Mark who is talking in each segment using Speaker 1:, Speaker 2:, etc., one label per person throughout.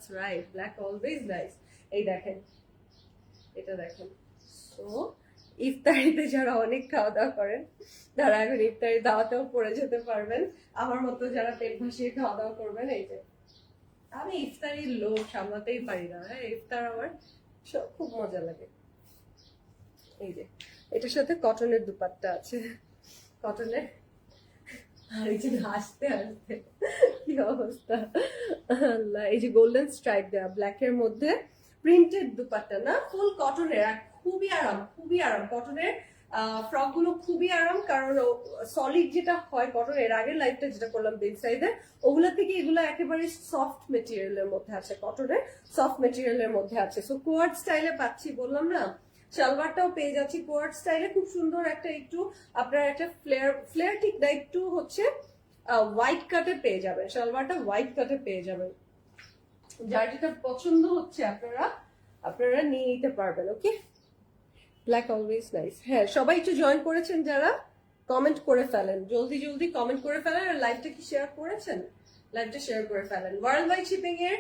Speaker 1: That's right, black always nice. এই দেখেন, এটা দেখেন। সো ইফতারিতে যারা অনেক খাওয়া দাওয়া করেন তারা এখন ইফতারি দাওয়াতেও পড়ে যেতে পারবেন, আমার মতো যারা পেট ভাসিয়ে খাওয়া দাওয়া করবেন। এই যে আমি ইফতারির লোভ সামলাতেই পারি না, হ্যাঁ ইফতার আমার খুব মজা লাগে। এই যে এটার সাথে কটনের দুপাট্টা আছে, কটনের। আর এই যে হাসতে হাসতে কি অবস্থা আল্লাহ। এই যে গোল্ডেন স্ট্রাইপ দেওয়া ব্ল্যাক এর মধ্যে প্রিন্টেড দুপাট্টা, না ফুল কটনের, আর খুবই আরাম, খুবই আরাম। কটনের ফ্রক গুলো খুবই আরাম, কারণ সলিড যেটা হয় কটন, এর আগের লাইফটা যেটা করলাম বিগ সাইজের, ওগুলা থেকে এগুলো একেবারে সফট মেটেরিয়ালের মধ্যে আছে, কটনের সফট মেটেরিয়ালের মধ্যে আছে। সো কোয়ার্ড স্টাইলে পাচ্ছি, বললাম না, সালোয়ারটাও পেয়ে যাচ্ছি কোয়ার্ড স্টাইলে, খুব সুন্দর একটা, একটু আপনার একটা ফ্লেয়ার ঠিক না, একটু হচ্ছে হোয়াইট কাটে পেয়ে যাবেন, সালোয়ারটা হোয়াইট কাটে পেয়ে যাবেন। যার যেটা পছন্দ হচ্ছে আপনারা নিয়ে নিতে পারবেন। ওকে, ব্ল্যাক অলওয়েজ নাইস। হ্যাঁ, সবাই একটু জয়েন করেছেন যারা, কমেন্ট করে ফেলেন, জলদি জলদি কমেন্ট করে ফেলেন। আর লাইভটা কি শেয়ার করেছেন? লাইভটা শেয়ার করে ফেলেন। ওয়ার্ল্ড ওয়াইড শিপিং এর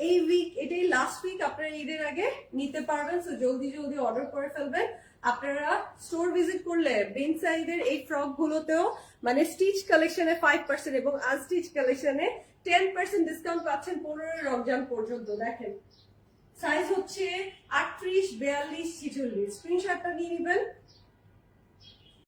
Speaker 1: এই উইক, এটাই লাস্ট উইক, আপনারা ঈদের আগে নিতে পারবেন। সো জলদি জলদি অর্ডার করে ফেলবেন। আপনারা স্টোর ভিজিট করলে বিন সাইদের এই ফ্রক গুলোতেও মানে স্টিচ কালেকশনে 5% এবং আনস্টিচ কালেকশনে 10% ডিসকাউন্ট পাচ্ছেন 15 রমজান পর্যন্ত। দেখেন সাইজ হচ্ছে 38, 42, 46। স্ক্রিনশটটা নিয়ে নেবেন।